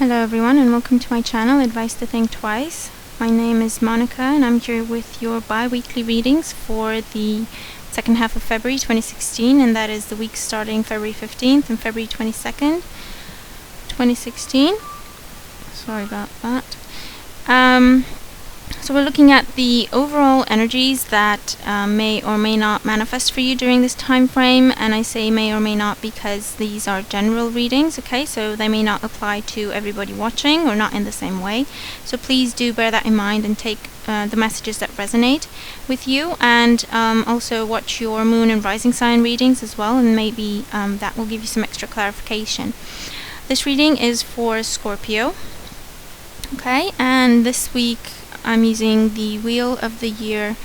Hello everyone and welcome to my channel, Advice to Think Twice. My name is Monica and I'm here with your bi-weekly readings for the second half of February 2016, and that is the week starting February 15th and February 22nd, 2016. Sorry about that. So we're looking at the overall energies that may or may not manifest for you during this time frame, and I say may or may not because these are general readings, okay? So they may not apply to everybody watching or not in the same way. So please do bear that in mind and take the messages that resonate with you, and also watch your moon and rising sign readings as well, and maybe that will give you some extra clarification. This reading is for Scorpio, okay? And this week I'm using the Wheel of the Year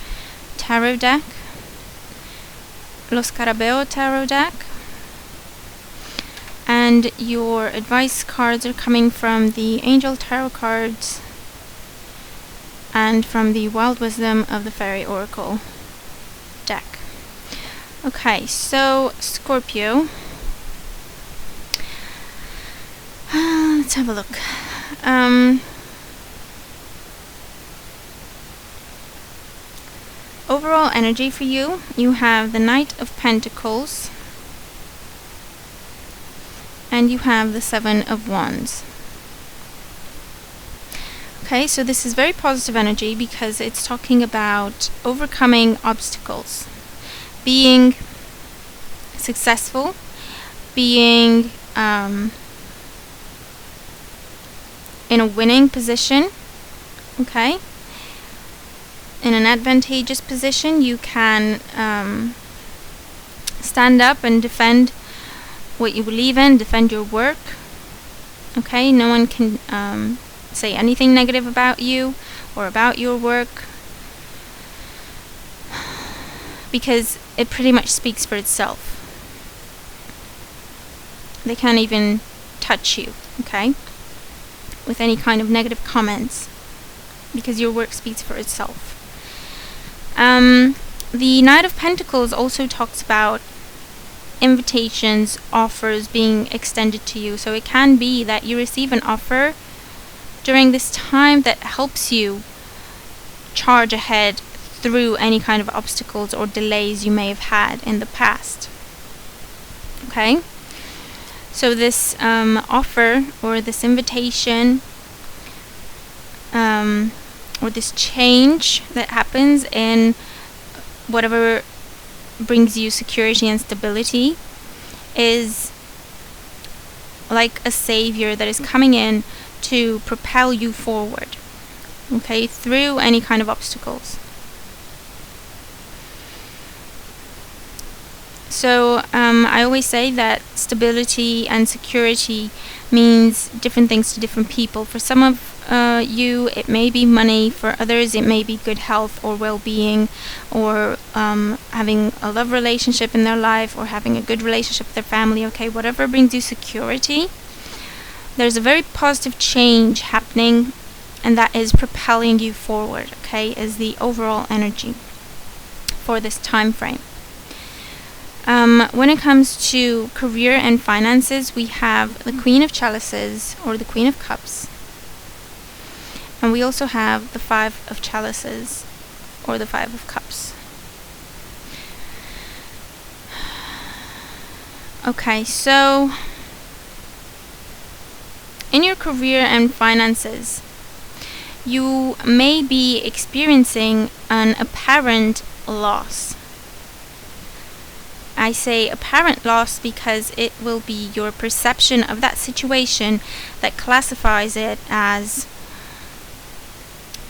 Tarot deck, Los Carabeo Tarot deck, and your advice cards are coming from the Angel Tarot cards and from the Wild Wisdom of the Fairy Oracle deck. Okay, so Scorpio, let's have a look. Overall energy for you, you have the Knight of Pentacles and you have the Seven of Wands. Okay, so this is very positive energy because it's talking about overcoming obstacles, being successful, being in a winning position, okay? In an advantageous position. You can stand up and defend what you believe in, defend your work, okay? No one can say anything negative about you or about your work because it pretty much speaks for itself. They can't even touch you, okay, with any kind of negative comments because your work speaks for itself. The Knight of Pentacles also talks about invitations, offers being extended to you. So it can be that you receive an offer during this time that helps you charge ahead through any kind of obstacles or delays you may have had in the past. Okay? So this offer or this invitation or this change that happens in whatever brings you security and stability is like a savior that is coming in to propel you forward, okay, through any kind of obstacles. So I always say that stability and security means different things to different people. For some of you, it may be money. For others, it may be good health or well-being, or having a love relationship in their life, or having a good relationship with their family, okay? Whatever brings you security, there's a very positive change happening, and that is propelling you forward, okay, is the overall energy for this time frame. When it comes to career and finances, we have the Queen of Chalices or the Queen of Cups, and we also have the Five of Chalices or the Five of Cups. Okay, so in your career and finances, you may be experiencing an apparent loss. I say apparent loss because it will be your perception of that situation that classifies it as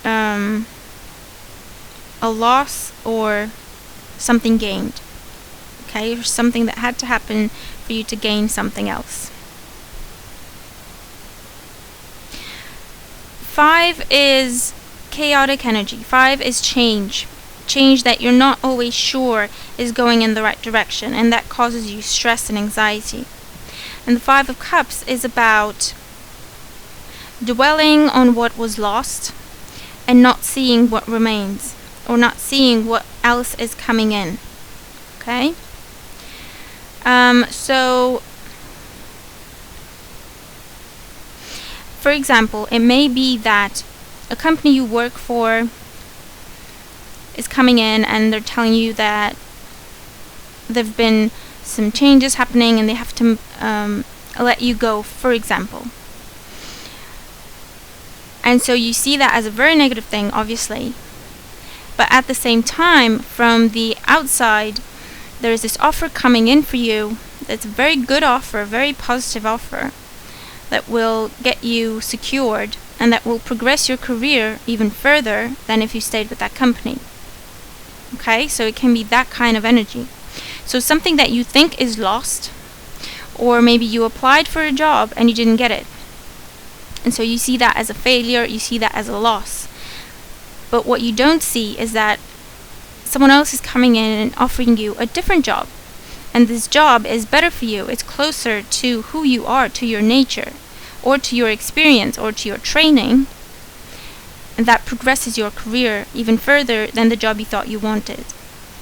a loss or something gained, okay, or something that had to happen for you to gain something else. 5 is chaotic energy. 5 is change that you're not always sure is going in the right direction, and that causes you stress and anxiety. And the Five of Cups is about dwelling on what was lost and not seeing what remains, or not seeing what else is coming in, okay? So for example, it may be that a company you work for is coming in and they're telling you that there've been some changes happening and they have to let you go, for example. And so you see that as a very negative thing, obviously. But at the same time, from the outside, there is this offer coming in for you that's a very good offer, a very positive offer that will get you secured and that will progress your career even further than if you stayed with that company. Okay, so it can be that kind of energy. So something that you think is lost, or maybe you applied for a job and you didn't get it. And so you see that as a failure, you see that as a loss. But what you don't see is that someone else is coming in and offering you a different job. And this job is better for you. It's closer to who you are, to your nature, or to your experience, or to your training. And that progresses your career even further than the job you thought you wanted.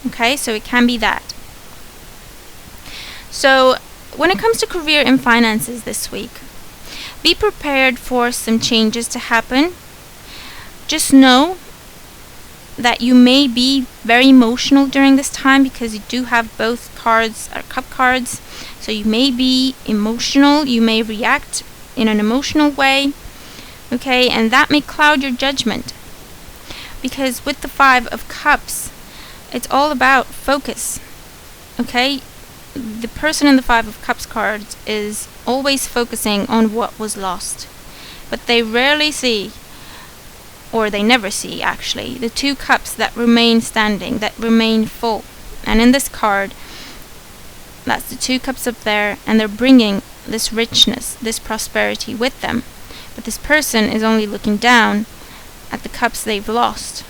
Okay, so it can be that. So when it comes to career and finances this week, be prepared for some changes to happen. Just know that you may be very emotional during this time because you do have both cards are cup cards. So you may be emotional, you may react in an emotional way, okay, and that may cloud your judgment. Because with the 5 of Cups, it's all about focus, okay? The person in the 5 of Cups cards is always focusing on what was lost, but they rarely see, or they never see actually, the 2 cups that remain standing, that remain full. And in this card, that's the 2 cups up there, and they're bringing this richness, this prosperity with them. But this person is only looking down at the cups they've lost,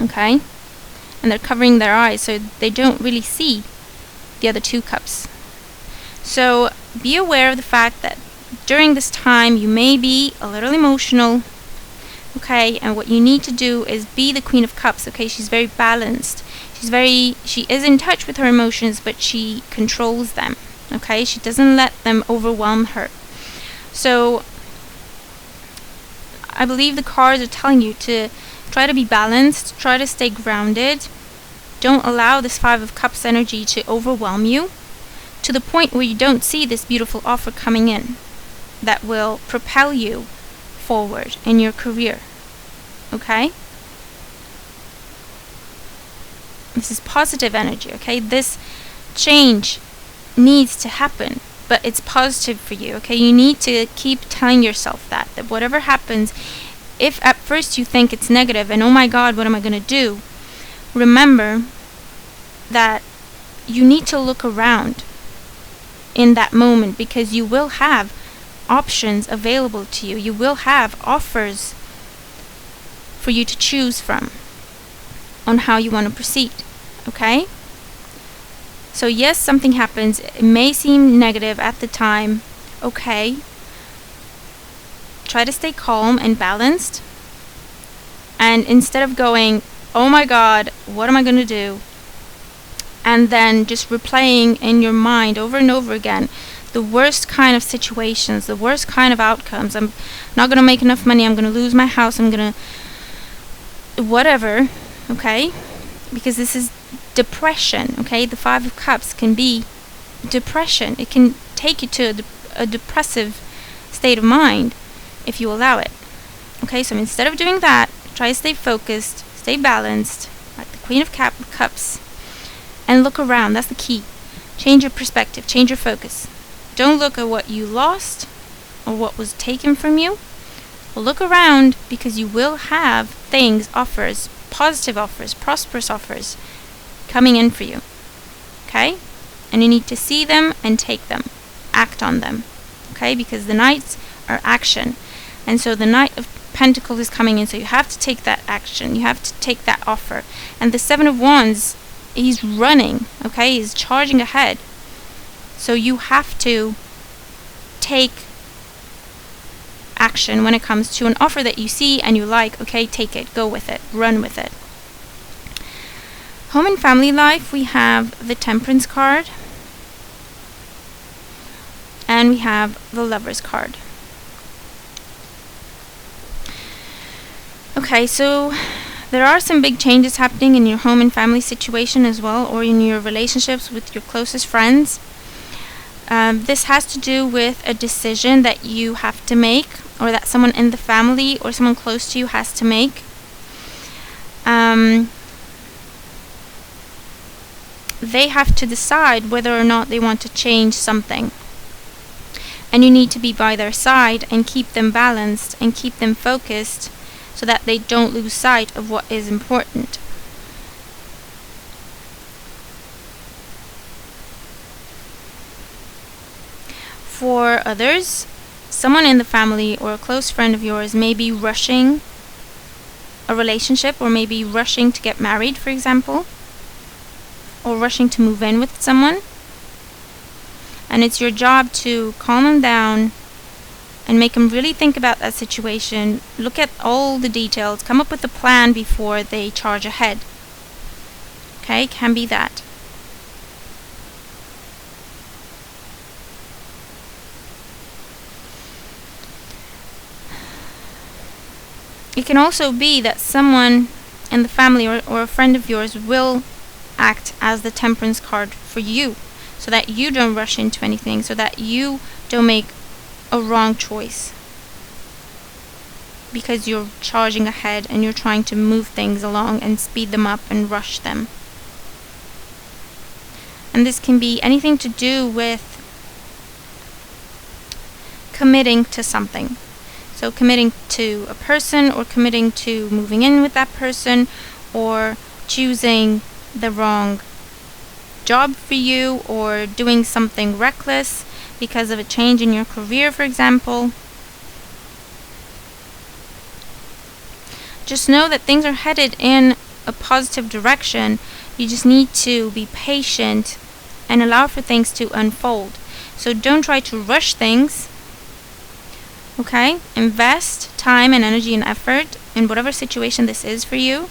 okay? And they're covering their eyes so they don't really see the other 2 cups. So be aware of the fact that during this time you may be a little emotional, okay, and what you need to do is be the Queen of Cups, okay? She's very balanced. She is in touch with her emotions, but she controls them, okay? She doesn't let them overwhelm her. So I believe the cards are telling you to try to be balanced, try to stay grounded. Don't allow this 5 of Cups energy to overwhelm you to the point where you don't see this beautiful offer coming in that will propel you forward in your career, okay? This is positive energy, okay? This change needs to happen, but it's positive for you, okay? You need to keep telling yourself that whatever happens, if at first you think it's negative and oh my God, what am I going to do? Remember that you need to look around in that moment, because you will have options available to you. You will have offers for you to choose from on how you want to proceed, okay? So yes, something happens. It may seem negative at the time. Okay. Try to stay calm and balanced. And instead of going, oh my God, what am I going to do? And then just replaying in your mind over and over again the worst kind of situations, the worst kind of outcomes. I'm not going to make enough money. I'm going to lose my house. I'm going to whatever, okay? Because this is depression, okay? The 5 of Cups can be depression. It can take you to a depressive state of mind if you allow it, okay? So instead of doing that, try to stay focused, stay balanced, like the Queen of Cups, and look around. That's the key. Change your perspective, change your focus. Don't look at what you lost or what was taken from you. Look around, because you will have things, offers, positive offers, prosperous offers coming in for you, okay? And you need to see them and take them, act on them, okay? Because the Knights are action, and so the Knight of Pentacles is coming in, so you have to take that action, you have to take that offer. And the 7 of Wands, he's running, okay? He's charging ahead, so you have to take action when it comes to an offer that you see and you like. Okay, take it, go with it, run with it. Home and family life, we have the Temperance card and we have the Lovers card. Okay, so there are some big changes happening in your home and family situation as well, or in your relationships with your closest friends. This has to do with a decision that you have to make, or that someone in the family or someone close to you has to make. They have to decide whether or not they want to change something. And you need to be by their side and keep them balanced and keep them focused so that they don't lose sight of what is important. For others, someone in the family or a close friend of yours may be rushing a relationship, or maybe rushing to get married, for example, or rushing to move in with someone. And it's your job to calm them down and make them really think about that situation, look at all the details, come up with a plan before they charge ahead. Okay, can be that. It can also be that someone in the family or a friend of yours will act as the temperance card for you, so that you don't rush into anything, so that you don't make a wrong choice, because you're charging ahead and you're trying to move things along and speed them up and rush them. And this can be anything to do with committing to something. So committing to a person, or committing to moving in with that person, or choosing the wrong job for you, or doing something reckless because of a change in your career, for example. Just know that things are headed in a positive direction. You just need to be patient and allow for things to unfold. So don't try to rush things. Okay? Invest time and energy and effort in whatever situation this is for you,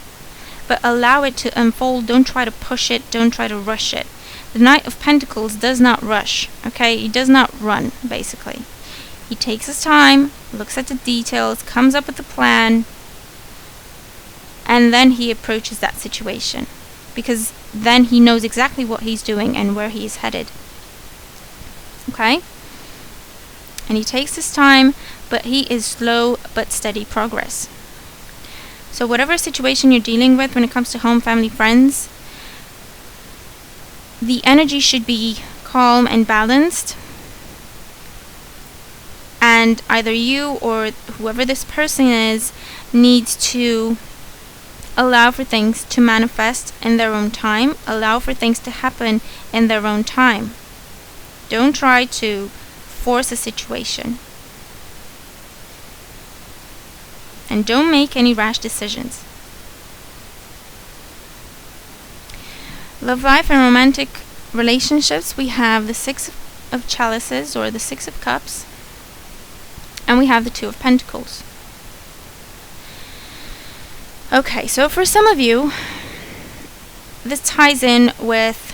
but allow it to unfold. Don't try to push it. Don't try to rush it. The Knight of Pentacles does not rush. Okay? He does not run, basically. He takes his time, looks at the details, comes up with a plan, and then he approaches that situation, because then he knows exactly what he's doing and where he is headed. Okay? And he takes his time, but he is slow but steady progress. So whatever situation you're dealing with when it comes to home, family, friends, the energy should be calm and balanced, and either you or whoever this person is needs to allow for things to manifest in their own time, allow for things to happen in their own time. Don't try to force a situation. And don't make any rash decisions. Love life and romantic relationships, we have the Six of Chalices, or the Six of Cups, and we have the Two of Pentacles. Okay, so for some of you, this ties in with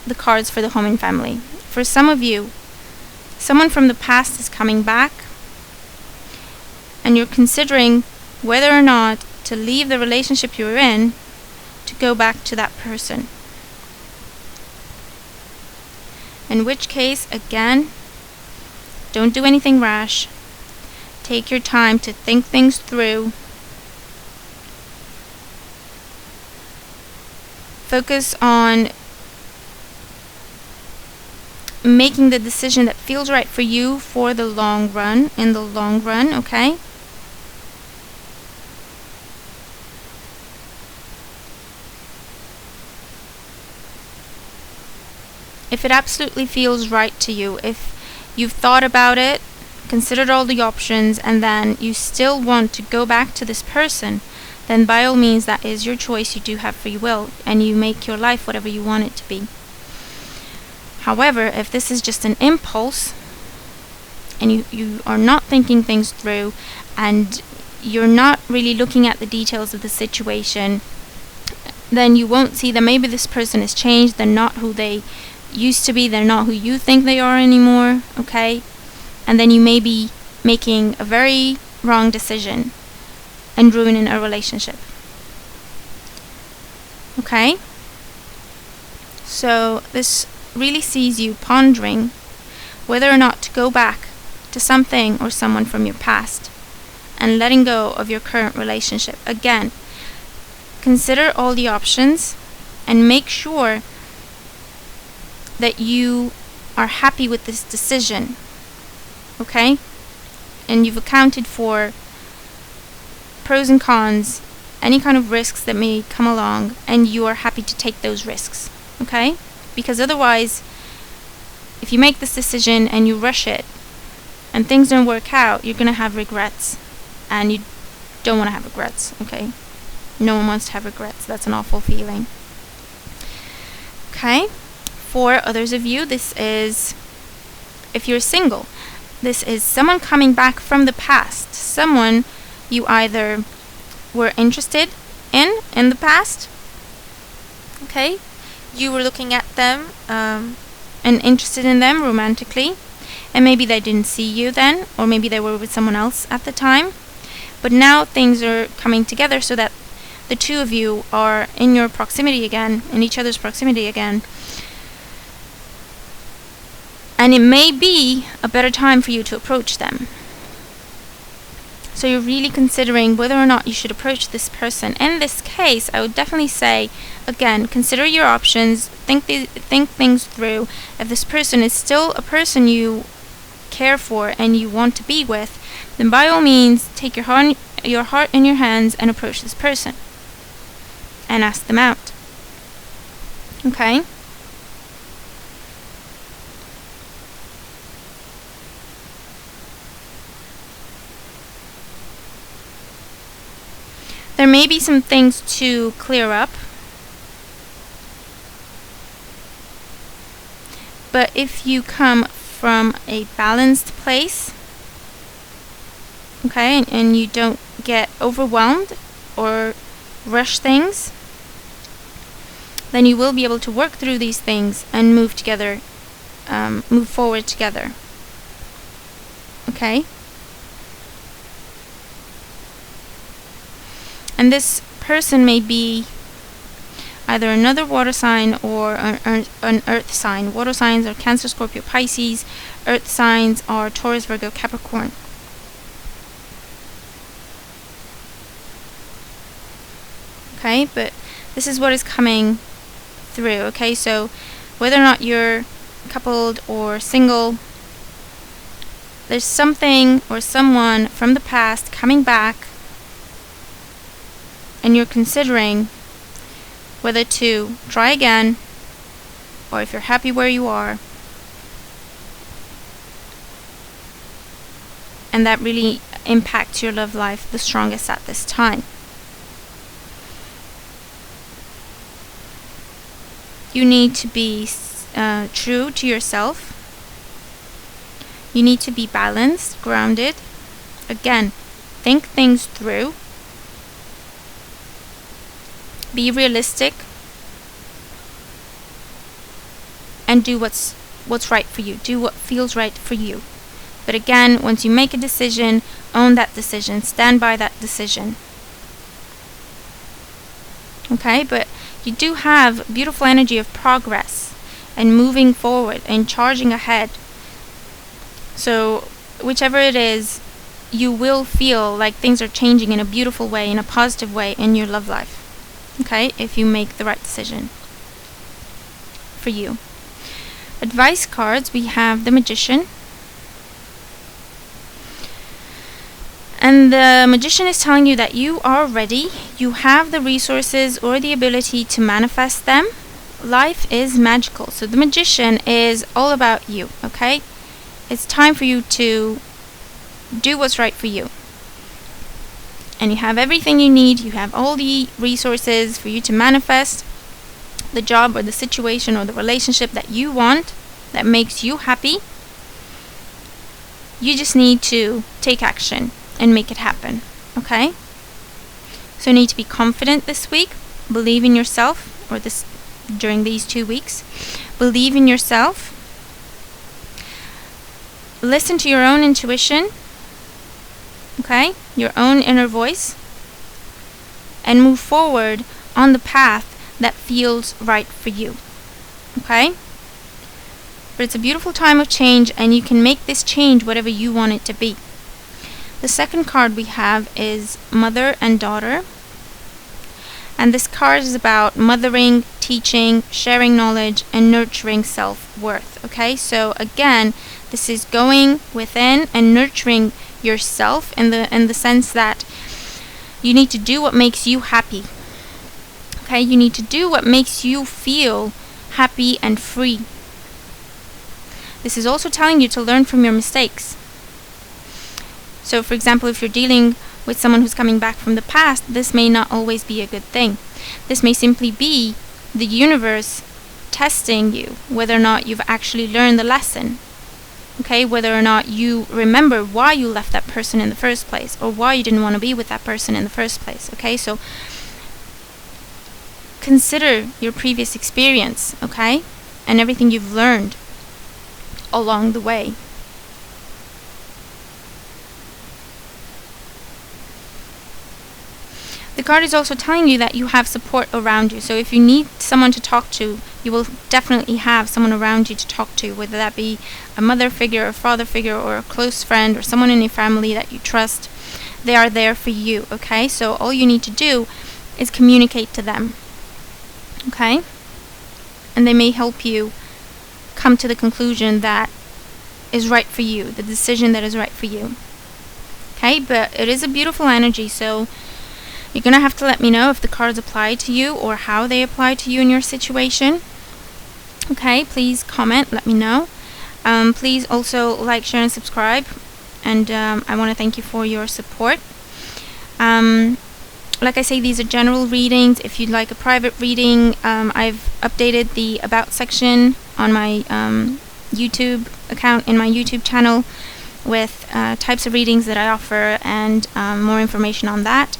the cards for the home and family. For some of you, someone from the past is coming back, and you're considering whether or not to leave the relationship you're in to go back to that person. In which case, again, don't do anything rash. Take your time to think things through. Focus on making the decision that feels right for you for the long run, in the long run, okay? If it absolutely feels right to you, if you've thought about it, considered all the options, and then you still want to go back to this person, then by all means, that is your choice. You do have free will, and you make your life whatever you want it to be. However, if this is just an impulse, and you are not thinking things through, and you're not really looking at the details of the situation, then you won't see that maybe this person has changed. They're not who they used to be. They're not who you think they are anymore, okay? And then you may be making a very wrong decision. and ruining a relationship. Okay? So this really sees you pondering whether or not to go back to something or someone from your past and letting go of your current relationship. Again, consider all the options and make sure that you are happy with this decision. Okay? And you've accounted for pros and cons, any kind of risks that may come along, and you are happy to take those risks. Okay? Because otherwise, if you make this decision and you rush it and things don't work out, you're going to have regrets. And you don't want to have regrets. Okay? No one wants to have regrets. That's an awful feeling. Okay? For others of you, this is, if you're single, this is someone coming back from the past. Someone you either were interested in the past. Okay? You were looking at them and interested in them romantically. And maybe they didn't see you then, or maybe they were with someone else at the time. But now things are coming together so that the two of you are in your proximity again, in each other's proximity again. And it may be a better time for you to approach them. So you're really considering whether or not you should approach this person. In this case, I would definitely say, again, consider your options, think things through. If this person is still a person you care for and you want to be with, then by all means, take your heart in your hands and approach this person. And ask them out. Okay? There may be some things to clear up. But if you come from a balanced place, okay, and you don't get overwhelmed or rush things, then you will be able to work through these things and move forward together. Okay? And this person may be either another water sign or an earth sign. Water signs are Cancer, Scorpio, Pisces. Earth signs are Taurus, Virgo, Capricorn. Okay, but this is what is coming through. Okay, so whether or not you're coupled or single, there's something or someone from the past coming back, and you're considering whether to try again, or if you're happy where you are. And that really impacts your love life the strongest at this time. You need to be true to yourself. You need to be balanced, grounded. Again, think things through. Be realistic. And do what's right for you. Do what feels right for you. But again, once you make a decision, own that decision. Stand by that decision. Okay, but you do have beautiful energy of progress and moving forward and charging ahead. So whichever it is, you will feel like things are changing in a beautiful way, in a positive way in your love life. Okay, if you make the right decision for you. Advice cards, we have the Magician. And the Magician is telling you that you are ready. You have the resources or the ability to manifest them. Life is magical. So the Magician is all about you, okay? It's time for you to do what's right for you. And you have everything you need. You have all the resources for you to manifest the job or the situation or the relationship that you want, that makes you happy. You just need to take action and make it happen. Okay? So you need to be confident this week. Believe in yourself, or during these 2 weeks. Believe in yourself. Listen to your own intuition. Okay? Your own inner voice. and move forward on the path that feels right for you. Okay? But it's a beautiful time of change, and you can make this change whatever you want it to be. The second card we have is Mother and Daughter. And this card is about mothering, teaching, sharing knowledge, and nurturing self-worth. Okay, so again, this is going within and nurturing yourself in the sense that you need to do what makes you happy. Okay, you need to do what makes you feel happy and free. This is also telling you to learn from your mistakes. So, for example, if you're dealing with someone who's coming back from the past, this may not always be a good thing. This may simply be the universe testing you, whether or not you've actually learned the lesson. Okay, whether or not you remember why you left that person in the first place, or why you didn't want to be with that person in the first place. Okay, so consider your previous experience, okay, and everything you've learned along the way. The card is also telling you that you have support around you. So if you need someone to talk to, you will definitely have someone around you to talk to, whether that be a mother figure, a father figure, or a close friend, or someone in your family that you trust. They are there for you, okay? So all you need to do is communicate to them, okay? And they may help you come to the conclusion that is right for you, the decision that is right for you. Okay, but it is a beautiful energy, so you're going to have to let me know if the cards apply to you or how they apply to you in your situation. Okay, please comment, let me know. Please also like, share, and subscribe. And I want to thank you for your support. Like I say, these are general readings. If you'd like a private reading, I've updated the About section on my YouTube account, in my YouTube channel, with types of readings that I offer and more information on that.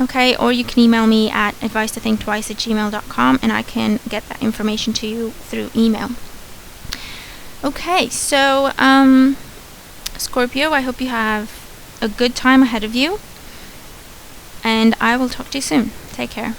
Okay, or you can email me at advice2thinktwice@gmail.com, and I can get that information to you through email. Okay, so Scorpio, I hope you have a good time ahead of you, and I will talk to you soon. Take care.